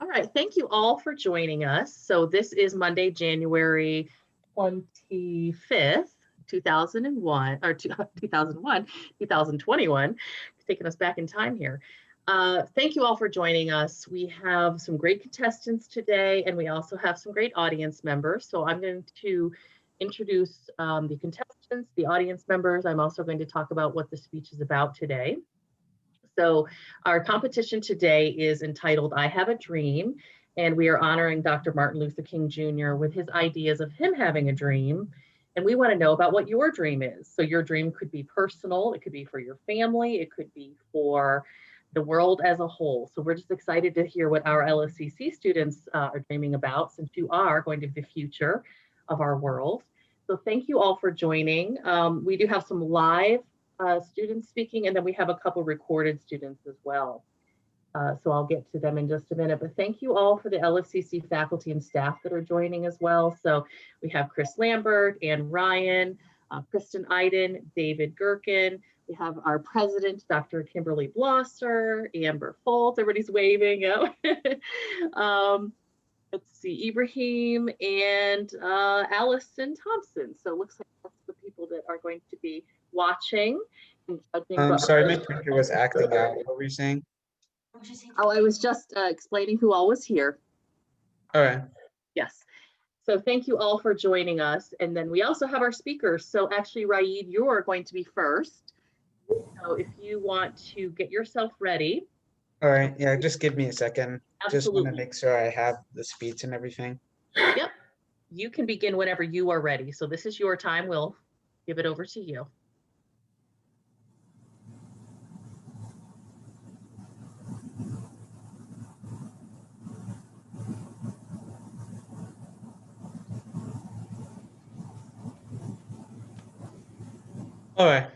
All right, thank you all for joining us. So this is Monday, January 25th, 2001, or 2001, 2021, taking us back in time here. Thank you all for joining us. We have some great contestants today, and we also have some great audience members. So I'm going to introduce the contestants, the audience members. I'm also going to talk about what the speech is about today. So our competition today is entitled I Have a Dream, and we are honoring Dr. Martin Luther King Jr. with his ideas of him having a dream. And we want to know about what your dream is. So your dream could be personal, it could be for your family, it could be for the world as a whole. So we're just excited to hear what our LSCC students are dreaming about, since you are going to be the future of our world. So thank you all for joining. We do have some live students speaking, and then we have a couple recorded students as well. So I'll get to them in just a minute, but thank you all for the LSCC faculty and staff that are joining as well. So we have Chris Lambert, Ann Ryan, Kristen Iden, David Gherkin. We have our president, Dr. Kimberly Blosser, Amber Foltz, everybody's waving. Let's see, Ibrahim and Allison Thompson. So it looks like that's the people that are going to be watching and judging. Sorry, my printer was acting out. What were you saying? Oh, I was just explaining who all was here. All right. Yes. So thank you all for joining us. And then we also have our speakers. So actually, Raid, you're going to be first. So if you want to get yourself ready. All right. Yeah, just give me a second. Absolutely. Just want to make sure I have the speech and everything. Yep. You can begin whenever you are ready. So this is your time. We'll give it over to you. All right.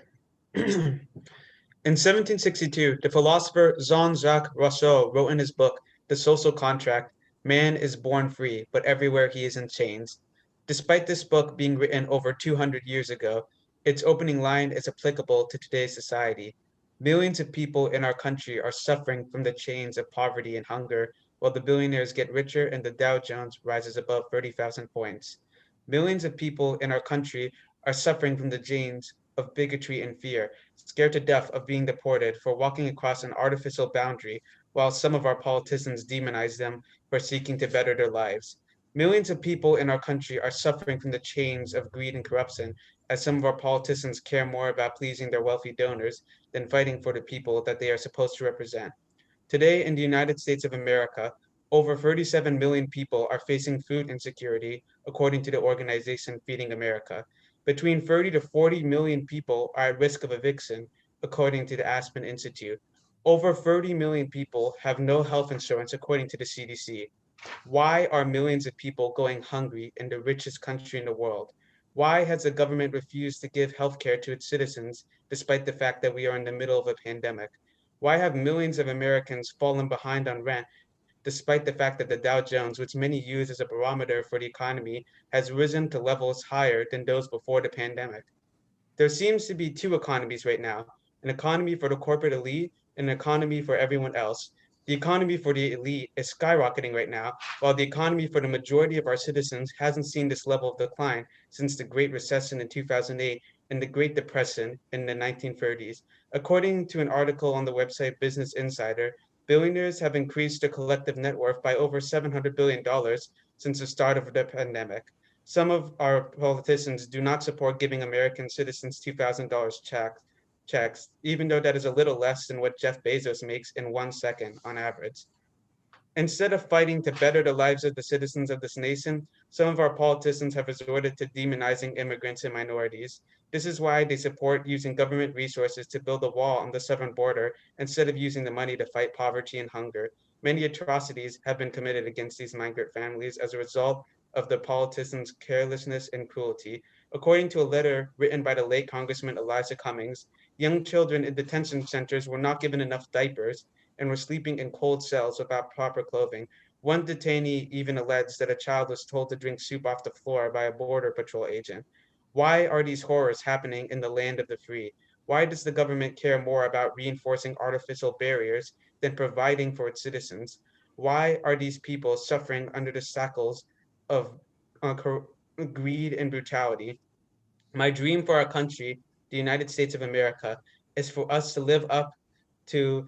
In 1762, the philosopher Jean-Jacques Rousseau wrote in his book, The Social Contract, man is born free, but everywhere he is in chains. Despite this book being written over 200 years ago, its opening line is applicable to today's society. Millions of people in our country are suffering from the chains of poverty and hunger, while the billionaires get richer and the Dow Jones rises above 30,000 points. Millions of people in our country are suffering from the chains of bigotry and fear, scared to death of being deported for walking across an artificial boundary, while some of our politicians demonize them for seeking to better their lives. Millions of people in our country are suffering from the chains of greed and corruption, as some of our politicians care more about pleasing their wealthy donors than fighting for the people that they are supposed to represent. Today in the United States of America, over 37 million people are facing food insecurity, according to the organization Feeding America. Between 30 to 40 million people are at risk of eviction, according to the Aspen Institute. Over 30 million people have no health insurance, according to the CDC. Why are millions of people going hungry in the richest country in the world? Why has the government refused to give healthcare to its citizens, despite the fact that we are in the middle of a pandemic? Why have millions of Americans fallen behind on rent, despite the fact that the Dow Jones, which many use as a barometer for the economy, has risen to levels higher than those before the pandemic? There seems to be two economies right now, an economy for the corporate elite and an economy for everyone else. The economy for the elite is skyrocketing right now, while the economy for the majority of our citizens hasn't seen this level of decline since the Great Recession in 2008 and the Great Depression in the 1930s. According to an article on the website Business Insider, billionaires have increased their collective net worth by over $700 billion since the start of the pandemic. Some of our politicians do not support giving American citizens $2,000 checks, even though that is a little less than what Jeff Bezos makes in 1 second on average. Instead of fighting to better the lives of the citizens of this nation, some of our politicians have resorted to demonizing immigrants and minorities. This is why they support using government resources to build a wall on the southern border instead of using the money to fight poverty and hunger. Many atrocities have been committed against these migrant families as a result of the politicians' carelessness and cruelty. According to a letter written by the late Congressman Elijah Cummings, young children in detention centers were not given enough diapers and were sleeping in cold cells without proper clothing. One detainee even alleged that a child was told to drink soup off the floor by a border patrol agent. Why are these horrors happening in the land of the free? Why does the government care more about reinforcing artificial barriers than providing for its citizens? Why are these people suffering under the shackles of greed and brutality? My dream for our country, the United States of America, is for us to live up to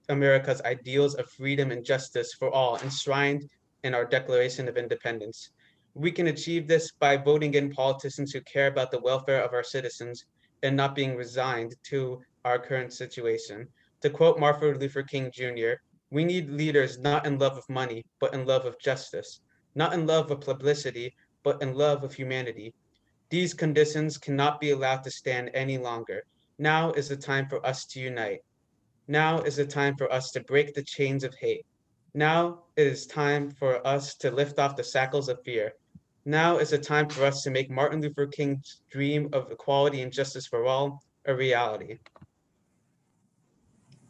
America's ideals of freedom and justice for all enshrined in our Declaration of Independence. We can achieve this by voting in politicians who care about the welfare of our citizens and not being resigned to our current situation. To quote Martin Luther King Jr., we need leaders not in love of money, but in love of justice, not in love of publicity, but in love of humanity. These conditions cannot be allowed to stand any longer. Now is the time for us to unite. Now is the time for us to break the chains of hate. Now it is time for us to lift off the shackles of fear. Now is the time for us to make Martin Luther King's dream of equality and justice for all a reality.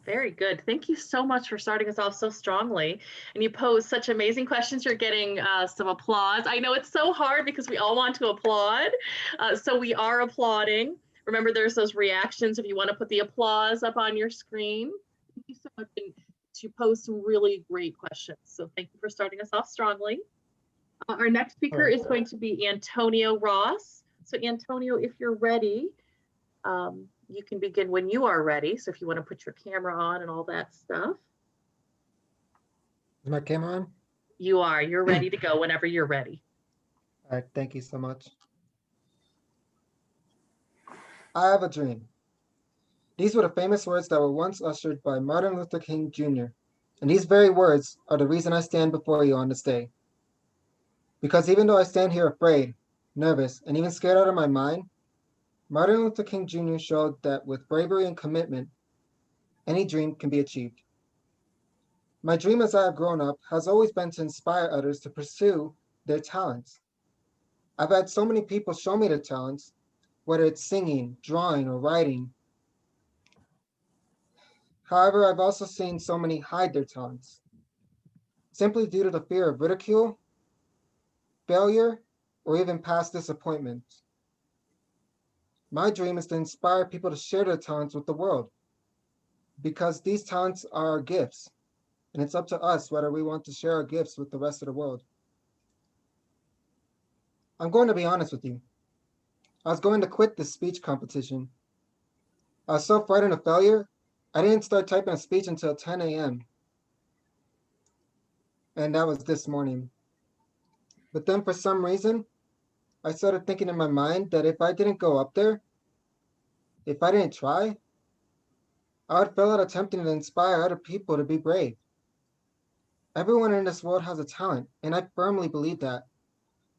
Very good. Thank you so much for starting us off so strongly. And you pose such amazing questions. You're getting some applause. I know it's so hard because we all want to applaud. So we are applauding. Remember, there's those reactions if you want to put the applause up on your screen. Thank you so much. And you posed some really great questions. So thank you for starting us off strongly. Our next speaker is going to be Antonio Ross. So Antonio, if you're ready, you can begin when you are ready. So if you want to put your camera on and all that stuff. Is my camera on? You're ready to go whenever you're ready. All right, thank you so much. I have a dream. These were the famous words that were once uttered by Martin Luther King Jr. And these very words are the reason I stand before you on this day. Because even though I stand here afraid, nervous, and even scared out of my mind, Martin Luther King Jr. showed that with bravery and commitment, any dream can be achieved. My dream as I have grown up has always been to inspire others to pursue their talents. I've had so many people show me their talents, whether it's singing, drawing, or writing. However, I've also seen so many hide their talents, simply due to the fear of ridicule, failure, or even past disappointment. My dream is to inspire people to share their talents with the world, because these talents are our gifts, and it's up to us whether we want to share our gifts with the rest of the world. I'm going to be honest with you. I was going to quit this speech competition. I was so frightened of failure, I didn't start typing a speech until 10 a.m. And that was this morning. But then for some reason, I started thinking in my mind that if I didn't go up there, if I didn't try, I would fail at attempting to inspire other people to be brave. Everyone in this world has a talent, and I firmly believe that.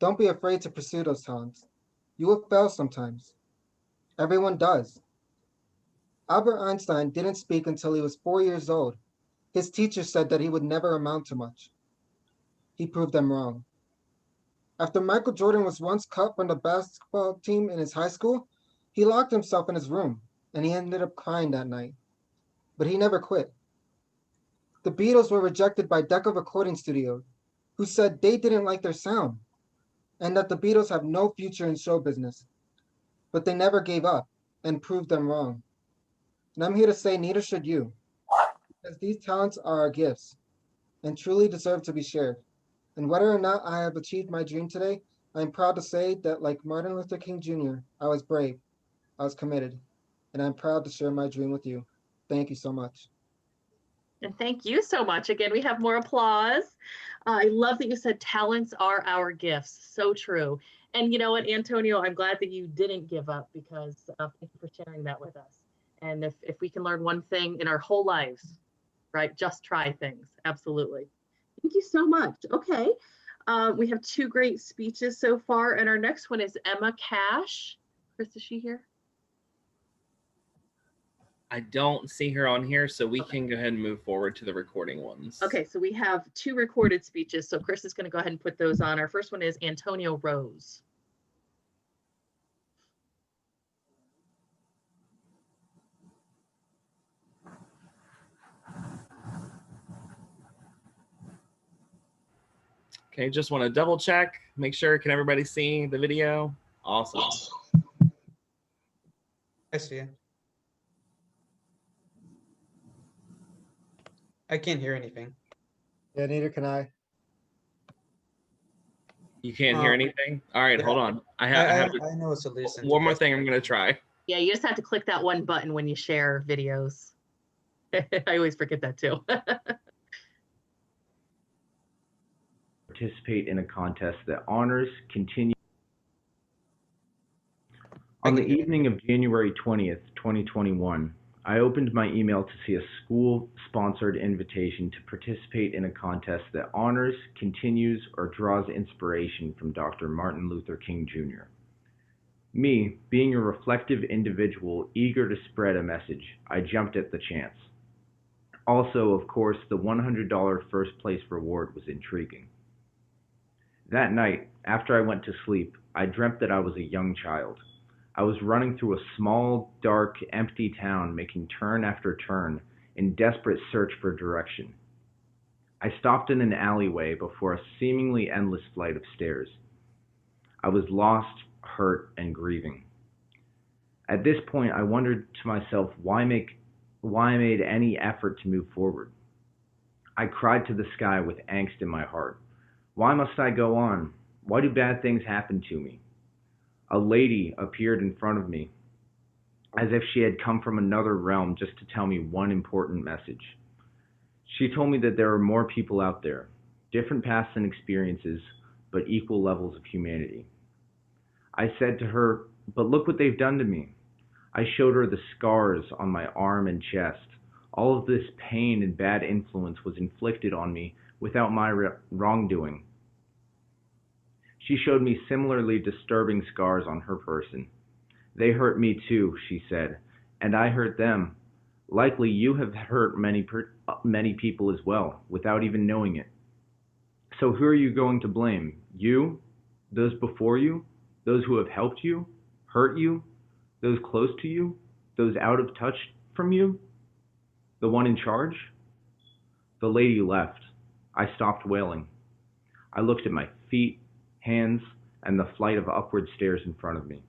Don't be afraid to pursue those talents. You will fail sometimes. Everyone does. Albert Einstein didn't speak until he was 4 years old. His teacher said that he would never amount to much. He proved them wrong. After Michael Jordan was once cut from the basketball team in his high school, he locked himself in his room, and he ended up crying that night. But he never quit. The Beatles were rejected by Decca Recording Studio, who said they didn't like their sound, and that the Beatles have no future in show business. But they never gave up and proved them wrong. And I'm here to say neither should you, because these talents are our gifts and truly deserve to be shared. And whether or not I have achieved my dream today, I am proud to say that like Martin Luther King Jr., I was brave, I was committed, and I'm proud to share my dream with you. Thank you so much. And thank you so much. Again, we have more applause. I love that you said talents are our gifts. So true. And you know what, Antonio, I'm glad that you didn't give up, because thank you for sharing that with us. And if we can learn one thing in our whole lives, right, just try things. Absolutely. Thank you so much. Okay. We have two great speeches so far. And our next one is Emma Cash. Chris, is she here? I don't see her on here, so we can go ahead and move forward to the recording ones. Okay, so we have two recorded speeches. So Chris is going to go ahead and put those on. Our first one is Antonio Rose. Okay, just want to double check, make sure, can everybody see the video? Awesome. I see it. I can't hear anything. Yeah, neither can I. You can't hear anything? All right, yeah. hold on. I have I know a solution. one more thing I'm going to try. Yeah, you just have to click that one button when you share videos. I always forget that too. Participate in a contest that honors continue. On the evening of January 20th, 2021, I opened my email to see a school-sponsored invitation to participate in a contest that honors, continues, or draws inspiration from Dr. Martin Luther King Jr. Me, being a reflective individual eager to spread a message, I jumped at the chance. Also, of course, the $100 first place reward was intriguing. That night, after I went to sleep, I dreamt that I was a young child. I was running through a small, dark, empty town, making turn after turn in desperate search for direction. I stopped in an alleyway before a seemingly endless flight of stairs. I was lost, hurt, and grieving. At this point, I wondered to myself why I made any effort to move forward. I cried to the sky with angst in my heart. Why must I go on? Why do bad things happen to me? A lady appeared in front of me, as if she had come from another realm just to tell me one important message. She told me that there are more people out there, different paths and experiences, but equal levels of humanity. I said to her, "But look what they've done to me." I showed her the scars on my arm and chest. All of this pain and bad influence was inflicted on me without my wrongdoing. She showed me similarly disturbing scars on her person. "They hurt me too," she said, "and I hurt them. Likely you have hurt many people as well, without even knowing it. So who are you going to blame? You? Those before you? Those who have helped you? Hurt you? Those close to you? Those out of touch from you? The one in charge?" The lady left. I stopped wailing. I looked at my feet, hands, and the flight of upward stairs in front of me.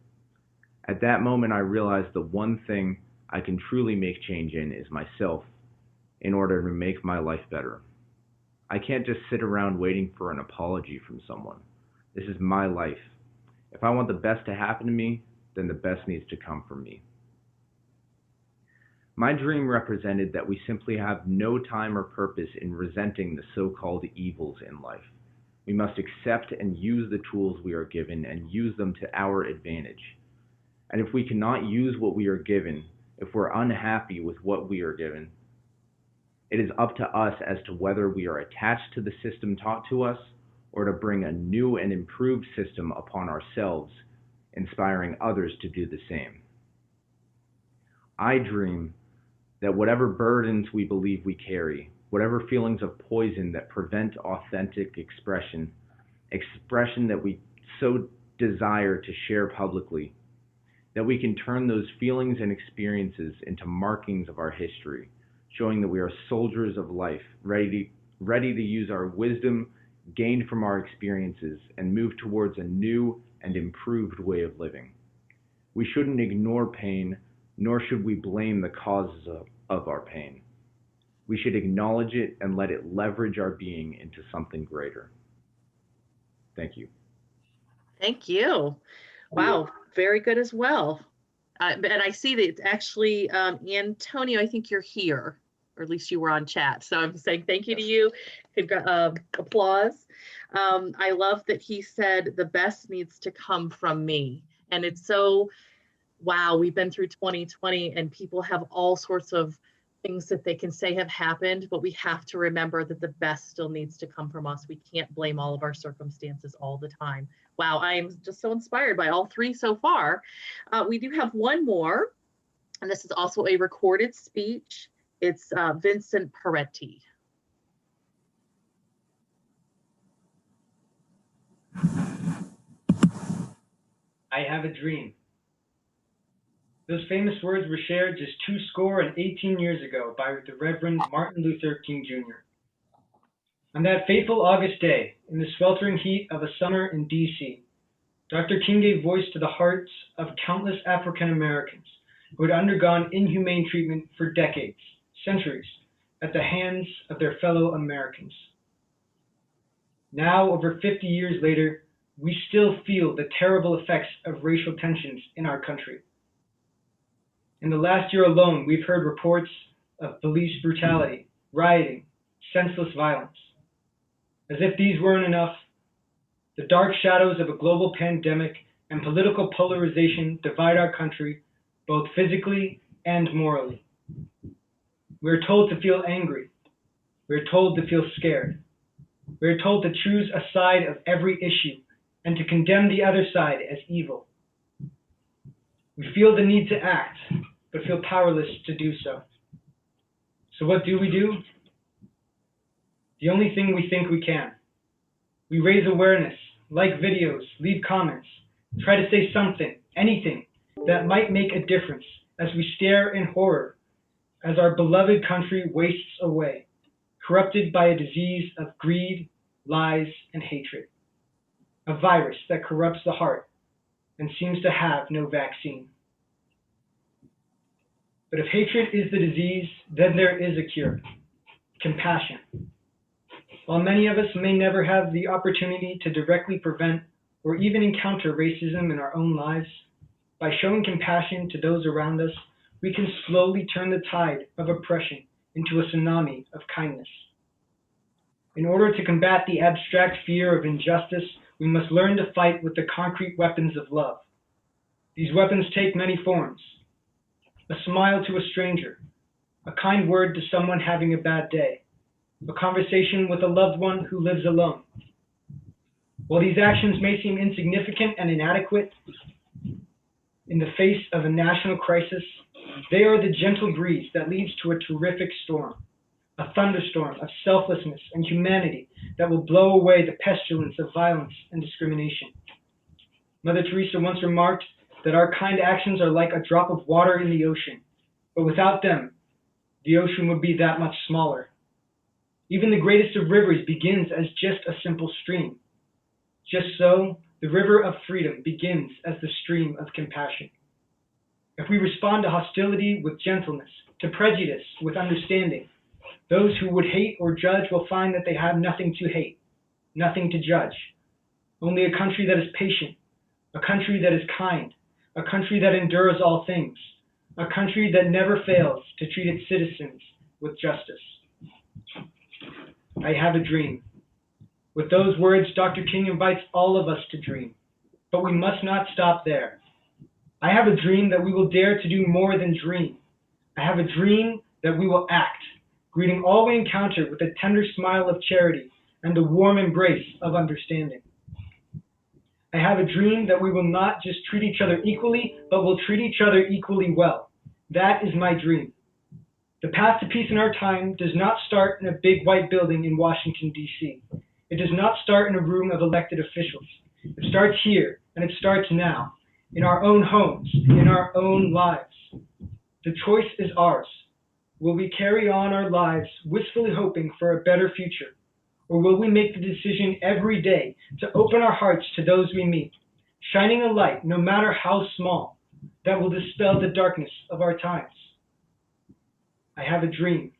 At that moment, I realized the one thing I can truly make change in is myself, in order to make my life better. I can't just sit around waiting for an apology from someone. This is my life. If I want the best to happen to me, then the best needs to come from me. My dream represented that we simply have no time or purpose in resenting the so-called evils in life. We must accept and use the tools we are given and use them to our advantage. And if we cannot use what we are given, if we're unhappy with what we are given, it is up to us as to whether we are attached to the system taught to us or to bring a new and improved system upon ourselves, inspiring others to do the same. I dream that whatever burdens we believe we carry, whatever feelings of poison that prevent authentic expression that we so desire to share publicly, that we can turn those feelings and experiences into markings of our history, showing that we are soldiers of life, ready to use our wisdom gained from our experiences and move towards a new and improved way of living. We shouldn't ignore pain, nor should we blame the causes of our pain. We should acknowledge it and let it leverage our being into something greater. Thank you. Thank you. Wow, very good as well. And I see that it's actually, Antonio, I think you're here, or at least you were on chat. So I'm saying thank you to you. Applause. I love that he said the best needs to come from me. And it's so, wow, we've been through 2020 and people have all sorts of things that they can say have happened, but we have to remember that the best still needs to come from us. We can't blame all of our circumstances all the time. Wow, I'm just so inspired by all three so far. We do have one more, and this is also a recorded speech. It's Vincent Peretti. I have a dream. Those famous words were shared just 218 years ago by the Reverend Martin Luther King Jr. On that fateful August day, in the sweltering heat of a summer in D.C., Dr. King gave voice to the hearts of countless African Americans who had undergone inhumane treatment for decades, centuries, at the hands of their fellow Americans. Now, over 50 years later, we still feel the terrible effects of racial tensions in our country. In the last year alone, we've heard reports of police brutality, rioting, senseless violence. As if these weren't enough, the dark shadows of a global pandemic and political polarization divide our country, both physically and morally. We're told to feel angry. We're told to feel scared. We're told to choose a side of every issue and to condemn the other side as evil. We feel the need to act, but feel powerless to do so. So what do? The only thing we think we can. We raise awareness, like videos, leave comments, try to say something, anything, that might make a difference as we stare in horror as our beloved country wastes away, corrupted by a disease of greed, lies, and hatred. A virus that corrupts the heart and seems to have no vaccine. But if hatred is the disease, then there is a cure: compassion. While many of us may never have the opportunity to directly prevent or even encounter racism in our own lives, by showing compassion to those around us, we can slowly turn the tide of oppression into a tsunami of kindness. In order to combat the abstract fear of injustice, we must learn to fight with the concrete weapons of love. These weapons take many forms: a smile to a stranger, a kind word to someone having a bad day, a conversation with a loved one who lives alone. While these actions may seem insignificant and inadequate in the face of a national crisis, they are the gentle breeze that leads to a terrific storm, a thunderstorm of selflessness and humanity that will blow away the pestilence of violence and discrimination. Mother Teresa once remarked that our kind actions are like a drop of water in the ocean, but without them, the ocean would be that much smaller. Even the greatest of rivers begins as just a simple stream. Just so, the river of freedom begins as the stream of compassion. If we respond to hostility with gentleness, to prejudice with understanding, those who would hate or judge will find that they have nothing to hate, nothing to judge. Only a country that is patient, a country that is kind, a country that endures all things, a country that never fails to treat its citizens with justice. I have a dream. With those words, Dr. King invites all of us to dream, but we must not stop there. I have a dream that we will dare to do more than dream. I have a dream that we will act, greeting all we encounter with a tender smile of charity and a warm embrace of understanding. I have a dream that we will not just treat each other equally, but will treat each other equally well. That is my dream. The path to peace in our time does not start in a big white building in Washington, D.C. It does not start in a room of elected officials. It starts here, and it starts now, in our own homes, in our own lives. The choice is ours. Will we carry on our lives wistfully hoping for a better future, or will we make the decision every day to open our hearts to those we meet, shining a light, no matter how small, that will dispel the darkness of our times? I have a dream.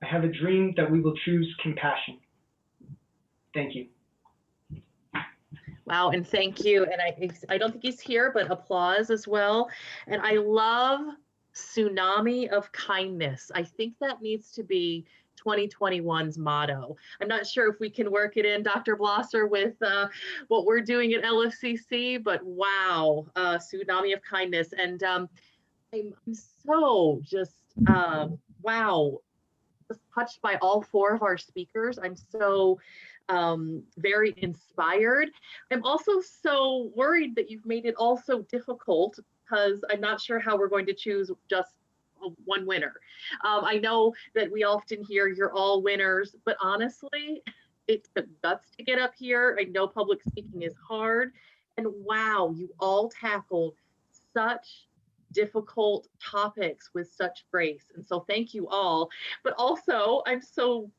I have a dream that we will choose compassion. Thank you. Wow, and thank you. And I don't think he's here, but applause as well. And I love tsunami of kindness. I think that needs to be 2021's motto. I'm not sure if we can work it in, Dr. Blosser, with what we're doing at LFCC, but wow, tsunami of kindness. And I'm so just, wow, just touched by all four of our speakers. I'm so very inspired. I'm also so worried that you've made it all so difficult, because I'm not sure how we're going to choose just one winner. I know that we often hear you're all winners, but honestly, it took guts to get up here. I know public speaking is hard, and wow, you all tackled such difficult topics with such grace. And so thank you all. But also, I'm so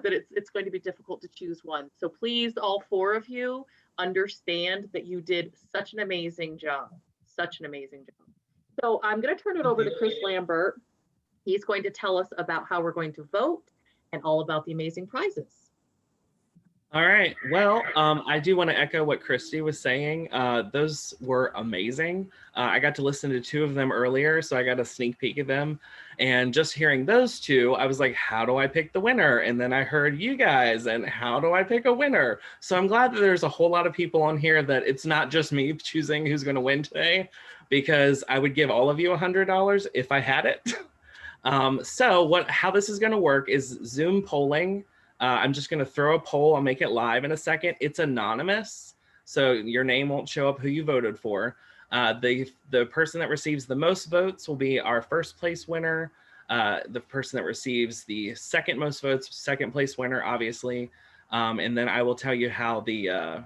that it's going to be difficult to choose one. So please, all four of you, understand that you did such an amazing job. Such an amazing job. So I'm going to turn it over to Chris Lambert. He's going to tell us about how we're going to vote and all about the amazing prizes. All right. Well, I do want to echo what Christy was saying. Those were amazing. I got to listen to 2 of them earlier, so I got a sneak peek of them. And just hearing those 2, I was like, how do I pick the winner? And then I heard you guys, and how do I pick a winner? So I'm glad that there's a whole lot of people on here that it's not just me choosing who's going to win today, because I would give all of you $100 if I had it. So how this is going to work is Zoom polling. I'm just going to throw a poll. I'll make it live in a second. It's anonymous, so your name won't show up who you voted for. The person that receives the most votes will be our first place winner. The person that receives the second most votes, second place winner, obviously. And then I will tell you how the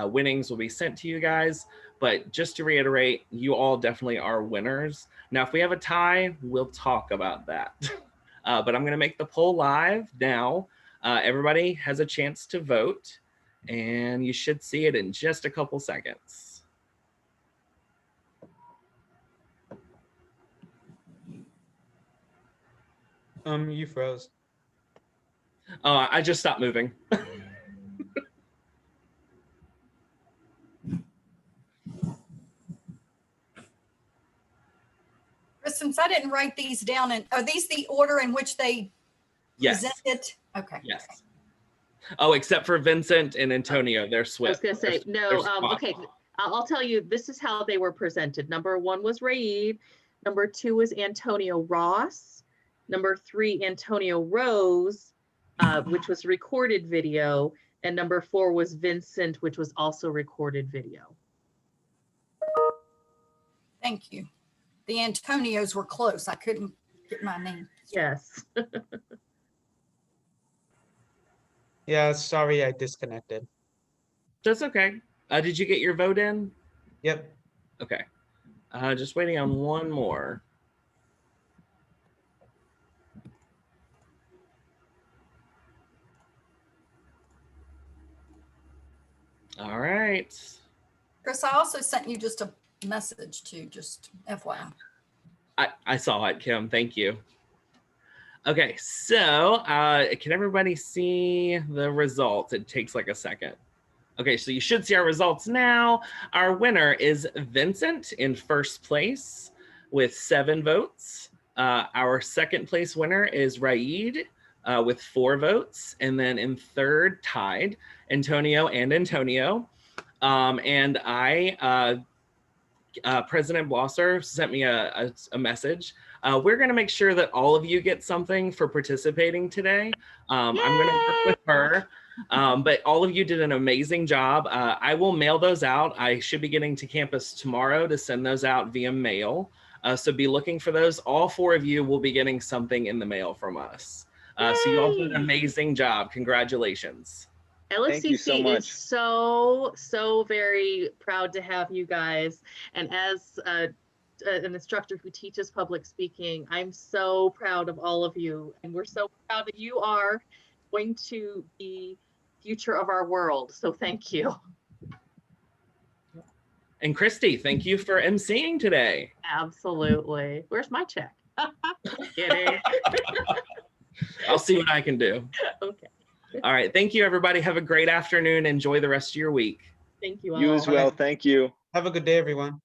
winnings will be sent to you guys. But just to reiterate, you all definitely are winners. Now, if we have a tie, we'll talk about that. But I'm going to make the poll live now. Everybody has a chance to vote, and you should see it in just a couple seconds. You froze. Oh, I just stopped moving. Since I didn't write these down, and are these the order in which they Yes. presented? Okay. Yes. Oh, except for Vincent and Antonio, they're I was swift. gonna say, no, okay, I'll tell you, this is how they were presented. Number 1 was Raid. Number 2 was Antonio Ross. Number 3, Antonio Rose, which was recorded video. And number 4 was Vincent, which was also recorded video. Thank you. The Antonios were close. I couldn't get my name. Yes. Yeah, sorry I disconnected. That's okay. Did you get your vote in? Yep. Okay. Just waiting on one more. All right. Chris, I also sent you just a message too, just FYI. I saw it, Kim. Thank you. Okay, so can everybody see the results? It takes like a second. Okay, so you should see our results now. Our winner is Vincent in first place with 7 votes. Our second place winner is Raid with 4 votes. And then in third, tied, Antonio and Antonio. And President Blosser sent me a message. We're going to make sure that all of you get something for participating today. I'm going to work with her, but all of you did an amazing job. I will mail those out. I should be getting to campus tomorrow to send those out via mail. So be looking for those. All 4 of you will be getting something in the mail from us. So you all did an amazing job. Congratulations. LSCC is so very proud to have you guys. And as an instructor who teaches public speaking, I'm so proud of all of you. And we're so proud that you are going to be future of our world. So thank you. And Christy, thank you for emceeing today. Absolutely. Where's my check? Kidding. I'll see what I can do. Okay. All right. Thank you, everybody. Have a great afternoon. Enjoy the rest of your week. Thank you all. You as well. Thank you. Have a good day, everyone.